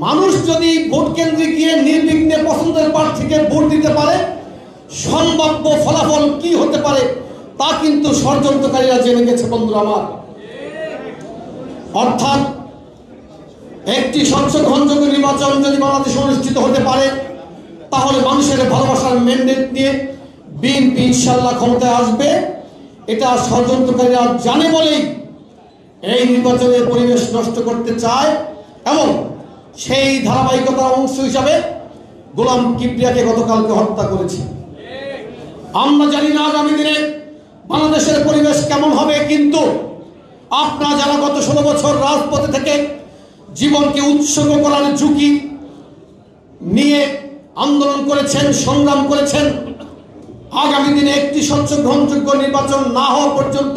মানুষ যদি ভোট কেন্দ্রে গিয়ে নির্বিঘ্নে পছন্দের প্রার্থীকে ভোট দিতে পারে, সম্ভাব্য ফলাফল কি হতে পারে তা কিন্তু ষড়যন্ত্রকারীরা জেনে গেছে বন্ধুরা আমার। অর্থাৎ একটি স্বচ্ছ গ্রহণযোগ্য নির্বাচন যদি বাংলাদেশে অনুষ্ঠিত হতে পারে, তাহলে মানুষের ভালোবাসার ম্যান্ডেট নিয়ে বিএনপি ইনশাআল্লাহ ক্ষমতায় আসবে। এটা ষড়যন্ত্রকারীরা জানে বলেই এই নির্বাচনের পরিবেশ নষ্ট করতে চায় এবং সেই ধারাবাহিকতার অংশ হিসাবে গোলাম কিবরিয়াকে গতকালকে হত্যা করেছে। আমরা জানি না আগামী দিনে বাংলাদেশের পরিবেশ কেমন হবে, কিন্তু আপনারা যারা গত 16 বছর রাজপথে থেকে জীবনকে উৎসর্গ করার ঝুঁকি নিয়ে আন্দোলন করেছেন, সংগ্রাম করেছেন, আগামী দিনে একটি স্বচ্ছ গ্রহণযোগ্য নির্বাচন না হওয়া পর্যন্ত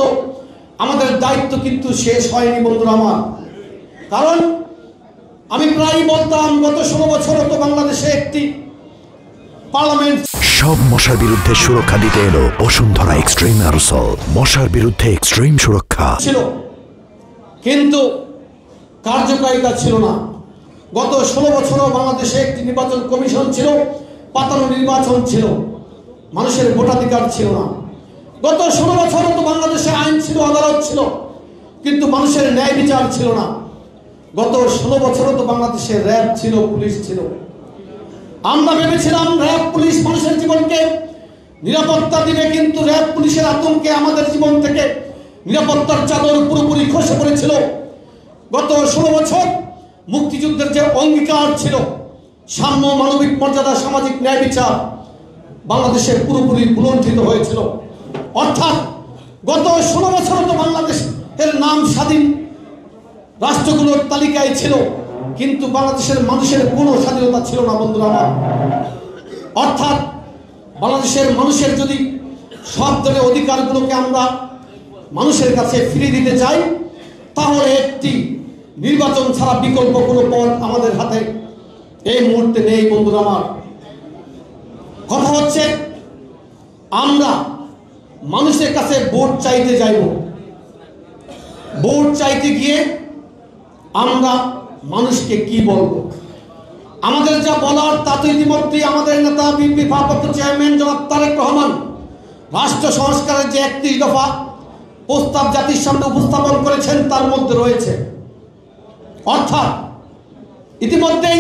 আমাদের দায়িত্ব কিন্তু শেষ হয়নি বন্ধুরা আমার। কারণ আমি প্রায় বলতাম গত 16 বছর তো বাংলাদেশে একটি পার্লামেন্ট। সব মশার বিরুদ্ধে সুরক্ষা দিতে এলো বসুন্ধরা এক্সট্রিম অ্যারোসল। মশার বিরুদ্ধে এক্সট্রিম সুরক্ষা ছিল, কিন্তু কার্যকারিতা ছিল না। গত 16 বছরও বাংলাদেশে একটি নির্বাচন কমিশন ছিল, পাতানো নির্বাচন ছিল, মানুষের ভোটাধিকার ছিল না। গত 16 বছরও তো বাংলাদেশে আইন ছিল, আদালত ছিল, কিন্তু মানুষের ন্যায় বিচার ছিল না। গত 16 বছরও তো বাংলাদেশে র্যাব ছিল, পুলিশ ছিল। আমরা ভেবেছিলাম র্যাব পুলিশ মানুষের জীবনকে নিরাপত্তা দিবে, কিন্তু র্যাব পুলিশের আতঙ্কে আমাদের জীবন থেকে নিরাপত্তার চাদর পুরোপুরি খসে পড়েছিল। গত 16 বছর মুক্তিযুদ্ধের যে অঙ্গীকার ছিল, সাম্য, মানবিক মর্যাদা, সামাজিক ন্যায় বিচার, বাংলাদেশে পুরোপুরি ভুলণ্ঠিত হয়েছিল। অর্থাৎ গত 16 বছর তো বাংলাদেশের নাম স্বাধীন রাষ্ট্রগুলোর তালিকায় ছিল, কিন্তু বাংলাদেশের মানুষের কোনো স্বাধীনতা ছিল না বন্ধুরা আমার। অর্থাৎ বাংলাদেশের মানুষের যদি সব ধরনের অধিকারগুলোকে আমরা মানুষের কাছে ফিরিয়ে দিতে চাই, তাহলে একটি নির্বাচন ছাড়া বিকল্প কোনো পথ আমাদের হাতে এই মুহূর্তে নেই বন্ধুরা আমার। কথা হচ্ছে আমরা মানুষের কাছে ভোট চাইতে যাইব, ভোট চাইতে গিয়ে আমরা মানুষকে কি বলবো? আমাদের যা বলার তা তো ইতিমধ্যে আমাদের নেতা বিএনপি ভারপ্রাপ্ত চেয়ারম্যান জনাব তারেক রহমান রাষ্ট্র সংস্কারের যে 31 দফা প্রস্তাব জাতির সামনে উপস্থাপন করেছেন, তার মধ্যে রয়েছে। অর্থাৎ ইতিমধ্যেই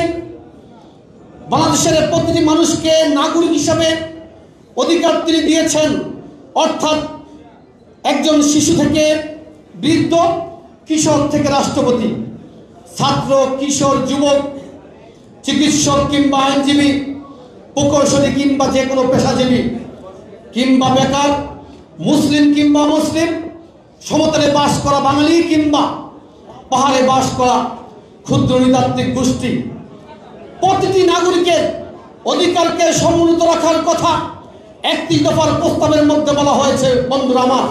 বাংলাদেশের প্রতিটি মানুষকে নাগরিক হিসাবে অধিকার তিনি দিয়েছেন। অর্থাৎ একজন শিশু থেকে বৃদ্ধ, কিশোর থেকে রাষ্ট্রপতি, ছাত্র, কিশোর, যুবক, চিকিৎসক কিংবা আইনজীবী, প্রকৌশলী কিংবা যে কোনো পেশাজীবী কিংবা বেকার, মুসলিম কিংবা মুসলিম, সমতলে বাস করা বাঙালি কিংবা পাহাড়ে বাস করা ক্ষুদ্র নৃতাত্ত্বিক গোষ্ঠী, প্রতিটি নাগরিকের অধিকারকে সমুন্নত রাখার কথা 31 দফার প্রস্তাবের মধ্যে বলা হয়েছে বন্ধুরা আমার।